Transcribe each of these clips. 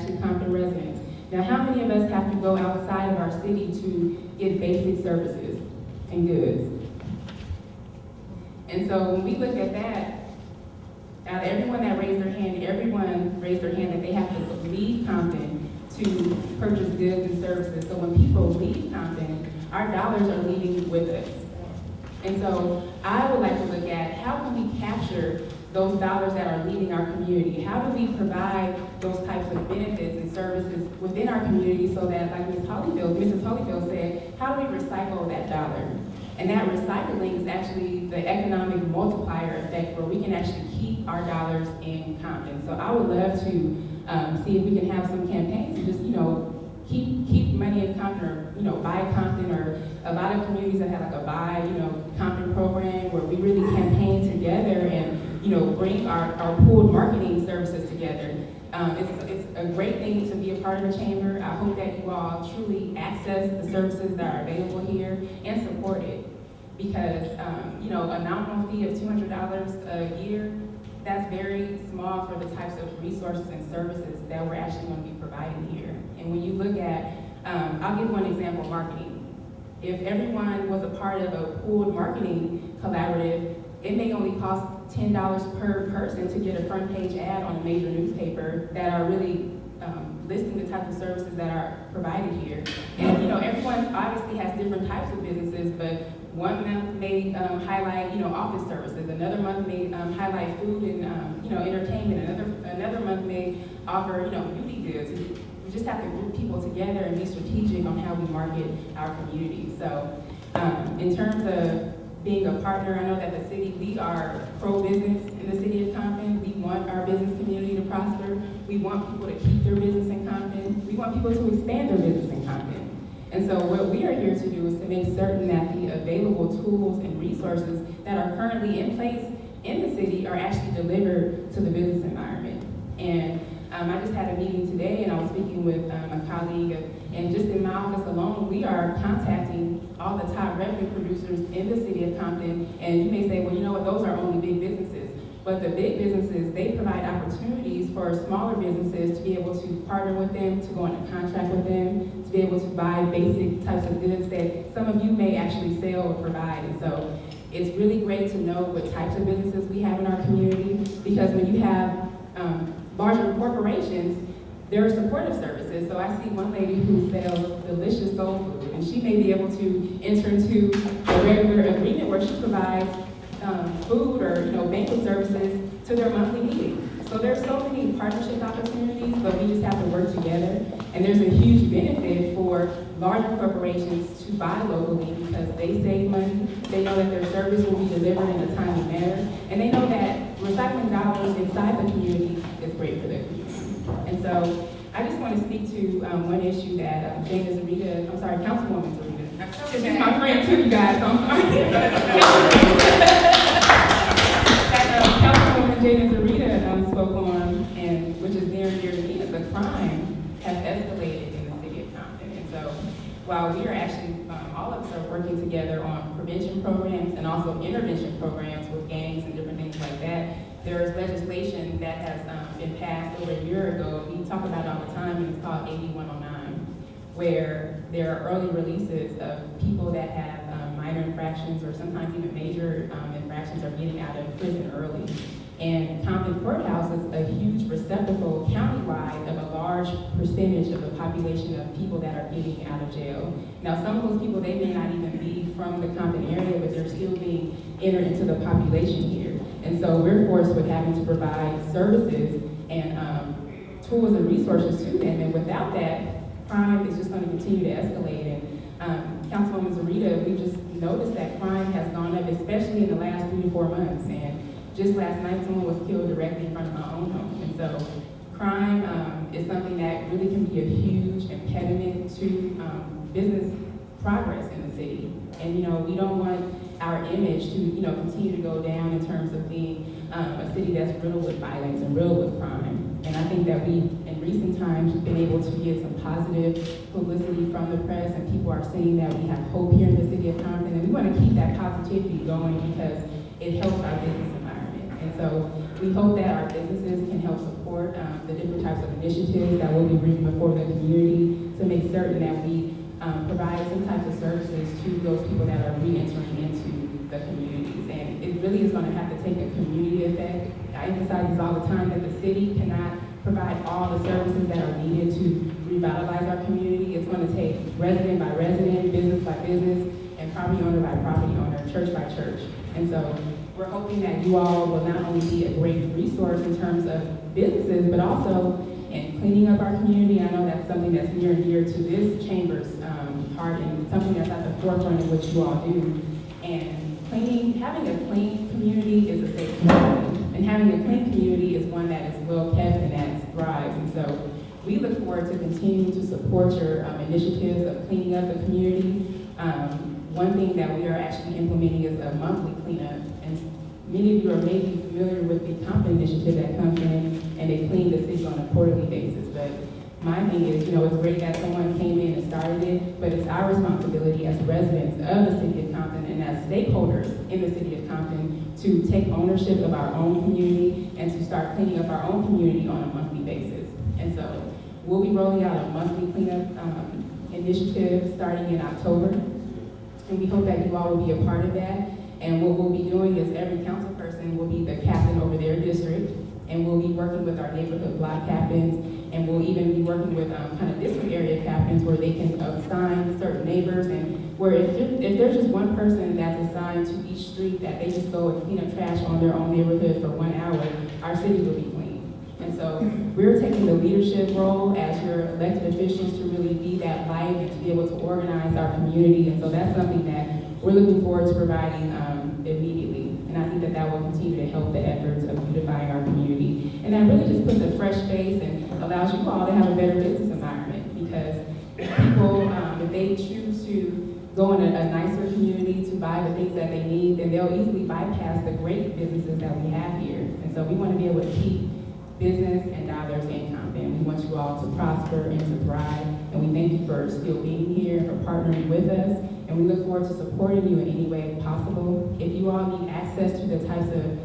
actually Compton residents. Now, how many of us have to go outside of our city to get basic services and goods? And so when we look at that, out of everyone that raised their hand, everyone raised their hand that they have to leave Compton to purchase goods and services. So when people leave Compton, our dollars are leaving with us. And so I would like to look at how can we capture those dollars that are leaving our community? How do we provide those types of benefits and services within our community so that, like Mrs. Holifield said, how do we recycle that dollar? And that recycling is actually the economic multiplier effect where we can actually keep our dollars in Compton. So I would love to see if we can have some campaigns and just, keep money in Compton, or, buy Compton, or a lot of communities that have like a buy, Compton program where we really campaign together and, bring our pooled marketing services together. It's a great thing to be a part of the chamber. I hope that you all truly access the services that are available here and support it. Because, a nominal fee of $200 a year, that's very small for the types of resources and services that we're actually going to be providing here. And when you look at, I'll give one example, marketing. If everyone was a part of a pooled marketing collaborative, it may only cost $10 per person to get a front page ad on a major newspaper that are really listing the types of services that are provided here. And everyone obviously has different types of businesses, but one month may highlight office services, another month may highlight food and entertainment, another month may offer beauty goods. We just have to group people together and be strategic on how we market our community. So in terms of being a partner, I know that the city, we are pro-business in the city of Compton. We want our business community to prosper. We want people to keep their business in Compton. We want people to expand their business in Compton. And so what we are here to do is to make certain that the available tools and resources that are currently in place in the city are actually delivered to the business environment. And I just had a meeting today and I was speaking with a colleague, and just in my office alone, we are contacting all the top revenue producers in the city of Compton. And you may say, well, those are only big businesses. But the big businesses, they provide opportunities for smaller businesses to be able to partner with them, to go into contract with them, to be able to buy basic types of goods that some of you may actually sell or provide. And so it's really great to know what types of businesses we have in our community, because when you have larger corporations, there are supportive services. So I see one lady who sells delicious soul food, and she may be able to enter into a regular agreement where she provides food or banquet services to their monthly meetings. So there's so many partnership opportunities, but we just have to work together. And there's a huge benefit for larger corporations to buy locally because they save money. They know that their service will be delivered in a timely manner, and they know that recycling dollars inside the community is great for their community. And so I just want to speak to one issue that Councilwoman Ci'Erra. She's my friend too, you guys, so I'm sorry. Councilwoman Ci'Erra spoke on, and which is near and dear to me, is the crime has escalated in the city of Compton. And so while we are actually, all of us are working together on prevention programs and also intervention programs with gangs and different things like that, there is legislation that has been passed over a year ago. We talk about it all the time, and it's called AB 109, where there are early releases of people that have minor infractions or sometimes even major infractions are getting out of prison early. And Compton Courthouse is a huge receptacle countywide of a large percentage of the population of people that are getting out of jail. Now, some of those people, they may not even be from the Compton area, but they're still being entered into the population here. And so we're forced with having to provide services and tools and resources to them. And without that, crime is just going to continue to escalate. And Councilwoman Ci'Erra, we just noticed that crime has gone up, especially in the last 3 to 4 months. And just last night, someone was killed directly in front of my own home. And so crime is something that really can be a huge impediment to business progress in the city. And we don't want our image to continue to go down in terms of being a city that's riddled with violence and riddled with crime. And I think that we, in recent times, have been able to get some positive publicity from the press, and people are seeing that we have hope here in the city of Compton. And we want to keep that positivity going because it helps our business environment. And so we hope that our businesses can help support the different types of initiatives that we'll be bringing before the community to make certain that we provide some types of services to those people that are re-entering into the communities. And it really is going to have to take a community effect. I emphasize this all the time that the city cannot provide all the services that are needed to revitalize our community. It's going to take resident by resident, business by business, and property owner by property owner, church by church. And so we're hoping that you all will not only be a great resource in terms of businesses, but also in cleaning up our community. I know that's something that's near and dear to this chamber's heart, and something that's at the forefront of what you all do. And having a clean community is a safe community. And having a clean community is one that is well kept and that thrives. And so we look forward to continuing to support your initiatives of cleaning up the community. One thing that we are actually implementing is a monthly cleanup. And many of you are maybe familiar with the Compton initiative that comes in and they clean the city on a quarterly basis. But my thing is, it's great that someone came in and started it, but it's our responsibility as residents of the City of Compton and as stakeholders in the City of Compton to take ownership of our own community and to start cleaning up our own community on a monthly basis. And so we'll be rolling out a monthly cleanup initiative starting in October. And we hope that you all will be a part of that. And what we'll be doing is every council person will be the captain over their district, and we'll be working with our neighborhood block captains, and we'll even be working with kind of district area captains where they can assign certain neighbors, and where if there's just one person that's assigned to each street that they just go and clean up trash on their own neighborhood for 1 hour, our city will be clean. And so we're taking the leadership role as your elected officials to really be that light and to be able to organize our community. And so that's something that we're looking forward to providing immediately. And I think that that will continue to help the efforts of beautifying our community. And that really just puts a fresh face and allows you all to have a better business environment. Because if people, if they choose to go in a nicer community to buy the things that they need, then they'll easily bypass the great businesses that we have here. And so we want to be able to keep business and dollars in Compton. We want you all to prosper and to thrive. And we thank you for still being here and for partnering with us. And we look forward to supporting you in any way possible. If you all need access to the types of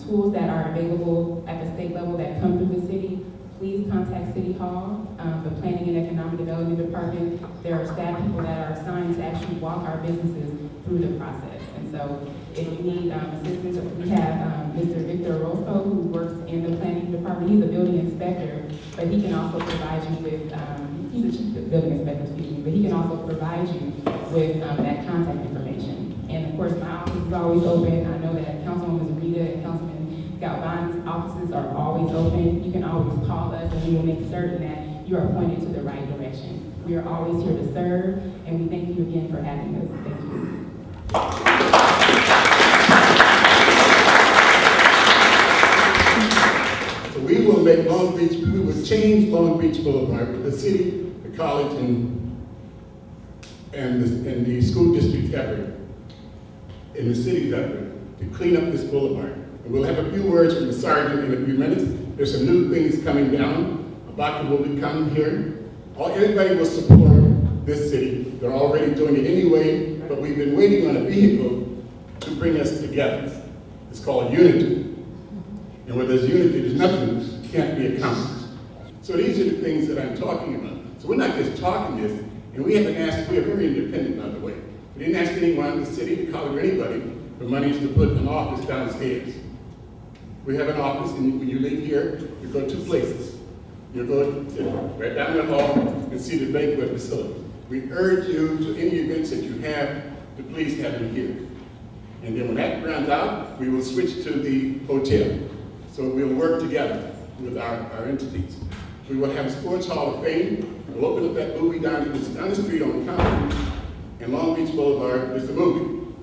tools that are available at the state level that come through the city, please contact City Hall, the Planning and Economic Development Department. There are staff people that are assigned to actually walk our businesses through the process. And so if you need assistance, we have Mr. Victor Orozco, who works in the planning department. He's a building inspector, but he can also provide you with, he's a chief building inspector, excuse me, but he can also provide you with that contact information. And of course, my office is always open. I know that Councilwoman Rita and Councilman Galvan's offices are always open. You can always call us and we will make certain that you are pointed to the right direction. We are always here to serve, and we thank you again for having us. Thank you. We will make Long Beach, we will change Long Beach Boulevard with the city, the college, and the school district's effort, in the city's effort, to clean up this boulevard. And we'll have a few words from the sergeant in a few minutes. There's some new things coming down. Abaka will be coming here. Everybody will support this city. They're already doing it anyway, but we've been waiting on a vehicle to bring us together. It's called unity. And where there's unity, there's nothing that can't be accomplished. So these are the things that I'm talking about. So we're not just talking this, and we haven't asked, we are very independent, by the way. We didn't ask anyone, the city, the college, or anybody, for monies to put an office downstairs. We have an office, and when you leave here, you go 2 places. You go right down the hall and see the banquet facility. We urge you to any events that you have to please have them here. And then when that runs out, we will switch to the hotel. So we'll work together with our entities. We will have a Sports Hall of Fame. We'll open up that movie down the street on Compton and Long Beach Boulevard. There's a movie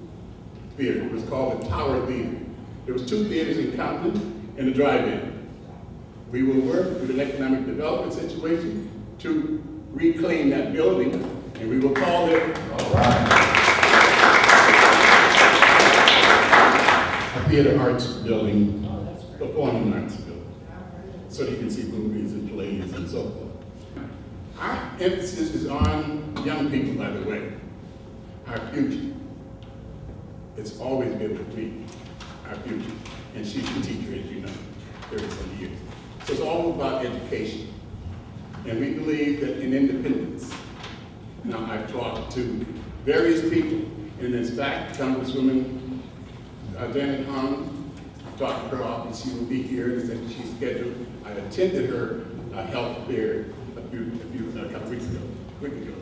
theater. It was called the Tower Theater. There was 2 theaters in Compton and a drive-in. We will work with an economic development situation to reclaim that building, and we will call it a theater arts building, performing arts building, so that you can see movies and plays and so forth. Our emphasis is on young people, by the way, our future. It's always been with me, our future. and she's a teacher, as you know, 30-some years. So it's all about education. And we believe that in independence. Now, I've talked to various people, and in fact, Congresswoman Janet Hahn, I talked to her office, she will be here, and said she's scheduled. I attended her health fair a couple weeks ago, a week ago.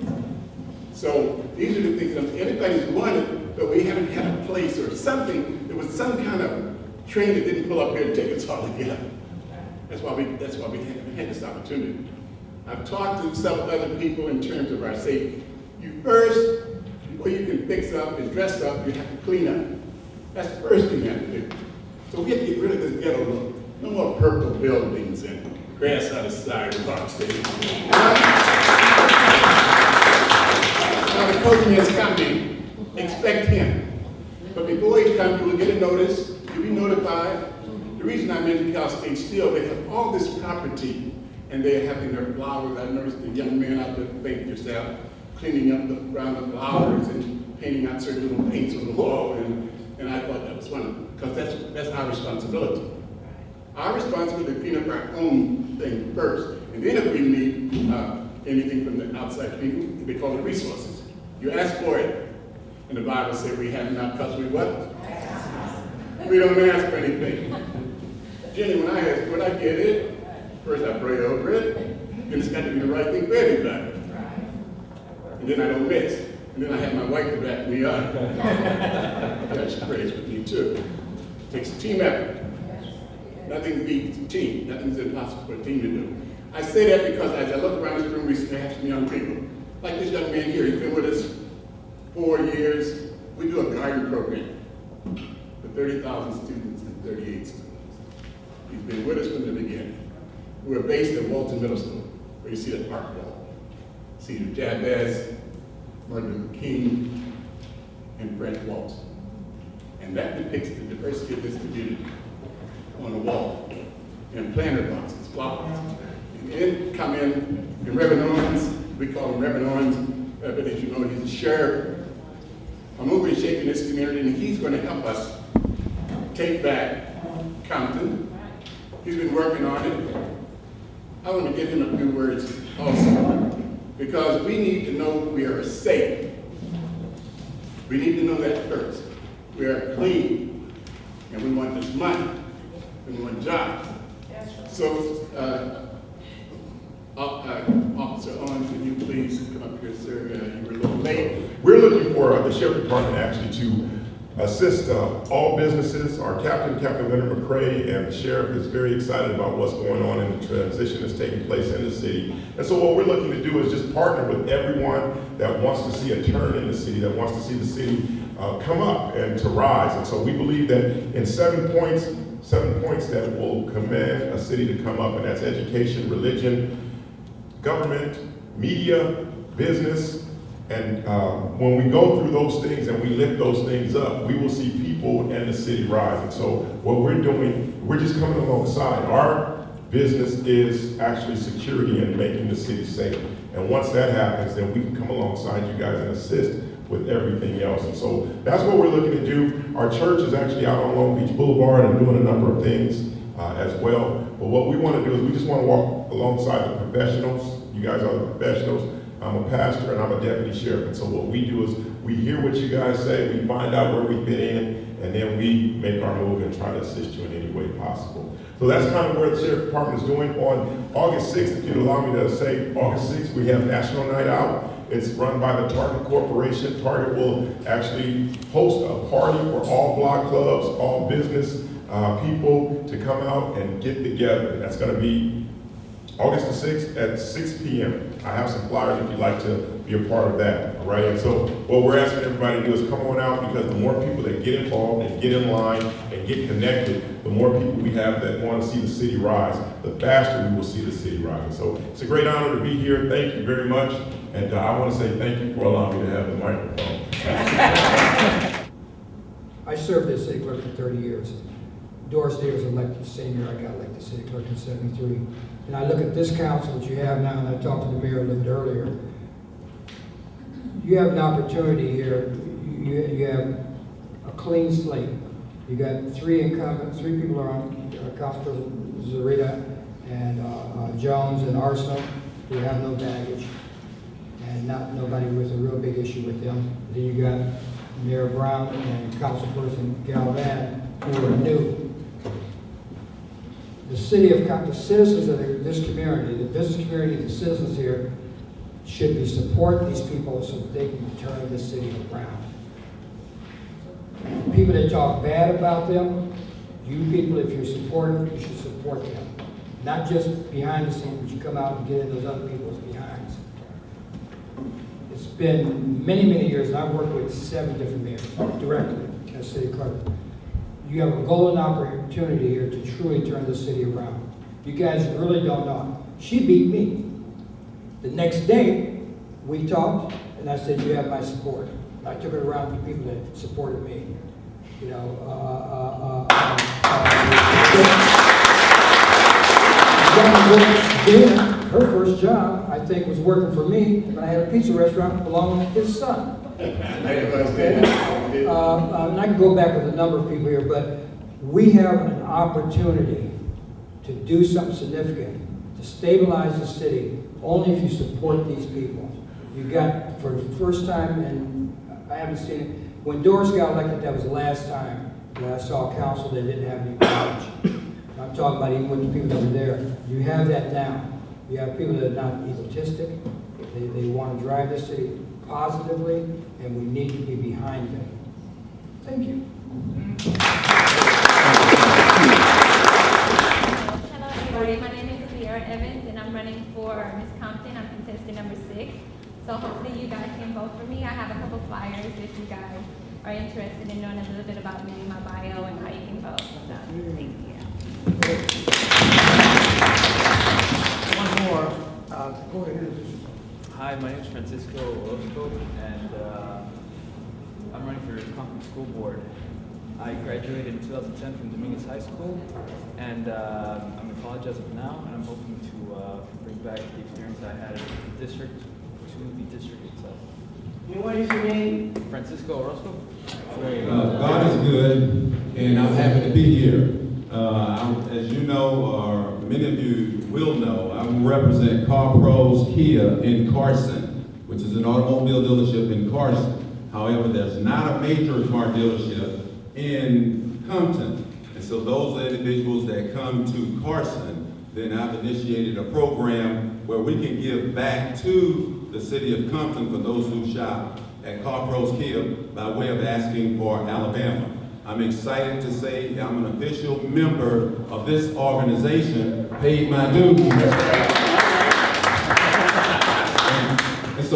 So these are the things that everybody's wanted, but we haven't had a place or something. There was some kind of train that didn't pull up here and take us all together. That's why we haven't had this opportunity. I've talked to some other people in terms of our safety. You first, before you can fix up and dress up, you have to clean up. That's the first thing you have to do. So we have to get rid of this ghetto look. No more purple buildings and grass on the side of Rock City. Now the coachman's coming, expect him. But before he comes, you will get a notice, you'll be notified. The reason I mentioned Cal State Steel, they have all this property and they're having their flowers. I noticed the young man out there, thank yourself, cleaning up around the flowers and painting out certain little paints on the wall. And I thought that was fun, because that's our responsibility. Our responsibility is to clean up our own thing first. And then if we need anything from the outside people, they call it resources. You ask for it. And the Bible says we have not because we what? We don't ask for anything. Jenny, when I ask for it, I get it. First I pray over it. And it's got to be the right thing for everybody. And then I don't miss. And then I have my wife to back me up. Yeah, she prays with me too. It takes a team effort. Nothing beats a team. Nothing's impossible for a team to do. I say that because as I look around this room recently, I have some young people. Like this young man here, he's been with us 4 years. We do a garden program for 30,000 students in 38 schools. He's been with us from the beginning. We're based at Walton Middle School, where you see the park wall. See the Jabez, Martin Luther King, and Brent Walton. And that depicts the diversity of this community on the wall, and planter boxes, flowers. And then come in Reverend Owens, we call him Reverend Owens, but as you know, he's a sheriff. I'm moving and shaking this community, and he's going to help us take back Compton. He's been working on it. I want to give him a few words also, because we need to know we are safe. We need to know that first. We are clean, and we want this money, and we want jobs. So, Officer Owens, can you please come up here, sir? You were a little late. We're looking for the Sheriff Department actually to assist all businesses. Our Captain Leonard McCrae, and the Sheriff is very excited about what's going on in the transition that's taking place in the city. And so what we're looking to do is just partner with everyone that wants to see a turn in the city, that wants to see the city come up and to rise. And so we believe that in 7 points that will command a city to come up, and that's education, religion, government, media, business. And when we go through those things and we lift those things up, we will see people in the city rise. And so what we're doing, we're just coming alongside. Our business is actually security and making the city safe. And once that happens, then we can come alongside you guys and assist with everything else. And so that's what we're looking to do. Our church is actually out on Long Beach Boulevard and doing a number of things as well. But what we want to do is we just want to walk alongside the professionals. You guys are the professionals. I'm a pastor and I'm a deputy sheriff. And so what we do is we hear what you guys say, we find out where we fit in, and then we make our move and try to assist you in any way possible. So that's kind of where the Sheriff Department is doing. On August 6th, if you'd allow me to say, August 6th, we have National Night Out. It's run by the Target Corporation. Target will actually host a party for all block clubs, all business people to come out and get together. And that's going to be August the 6th at 6 p.m. I have some flyers if you'd like to be a part of that, all right? And so what we're asking everybody to do is come on out, because the more people that get involved and get in line and get connected, the more people we have that want to see the city rise, the faster we will see the city rise. So it's a great honor to be here. Thank you very much. And I want to say thank you for allowing me to have the microphone. I served as city clerk for 30 years. Doris Day was elected the same year I got elected city clerk in '73. And I look at this council that you have now, and I talked to the mayor a little bit earlier. You have an opportunity here. You have a clean slate. You got three incumbents, three people are on, Councilor Ci'Erra and Jones and Arsenal, who have no baggage, and nobody with a real big issue with them. Then you got Mayor Brown and Councilperson Alvin, who are new. The City of Compton, the citizens of this community, the business community, the citizens here, should be supporting these people so that they can turn the city around. People that talk bad about them, you people, if you're supportive, you should support them. Not just behind the scenes, but you come out and get in those other people's behinds. It's been many, many years, and I've worked with 7 different mayors directly as city clerk. You have a golden opportunity here to truly turn the city around. You guys really don't know. She beat me. The next day, we talked, and I said, you have my support. I took it around to people that supported me. You know, her first job, I think, was working for me when I had a pizza restaurant along with his son. Okay? And I can go back with a number of people here, but we have an opportunity to do something significant, to stabilize the city, only if you support these people. You got, for the first time, and I haven't seen it, when Doris got elected, that was the last time that I saw a council that didn't have any knowledge. I'm talking about even with the people that were there. You have that now. You have people that are not egotistic. They want to drive the city positively, and we need to be behind them. Thank you. Hello everybody, my name is Ci'Erra and I'm running for Miss Compton. I'm contestant number 6. So hopefully you guys can vote for me. I have a couple flyers if you guys are interested in knowing a little bit about me, my bio, and how you can vote. So, thank you. One more. Go ahead. Hi, my name is Francisco Orozco, and I'm running for Compton School Board. I graduated in 2010 from Dominguez High School, and I'm in college as of now, and I'm hoping to bring back the experience I had in the district to the district itself. And what is your name? Francisco Orozco. God is good, and I'm happy to be here. As you know, or many of you will know, I represent Car Pros Kia in Carson, which is an automobile dealership in Carson. However, there's not a major car dealership in Compton. And so those individuals that come to Carson, then I've initiated a program where we can give back to the City of Compton for those who shop at Car Pros Kia by way of asking for Alabama. I'm excited to say I'm an official member of this organization, paid my dues. And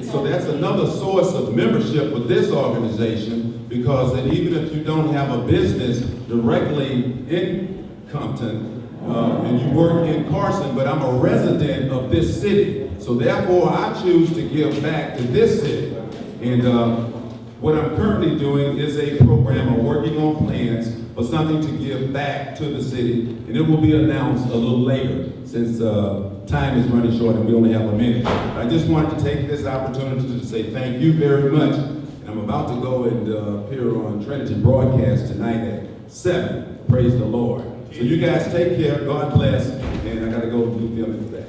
so that's another source of membership with this organization, because that even if you don't have a business directly in Compton, and you work in Carson, but I'm a resident of this city. So therefore, I choose to give back to this city. And what I'm currently doing is a program of working on plans for something to give back to the city, and it will be announced a little later, since time is running short and we only have a minute. I just wanted to take this opportunity to say thank you very much. And I'm about to go and appear on Trinity broadcast tonight at 7. Praise the Lord. So you guys take care, God bless, and I gotta go do filming today.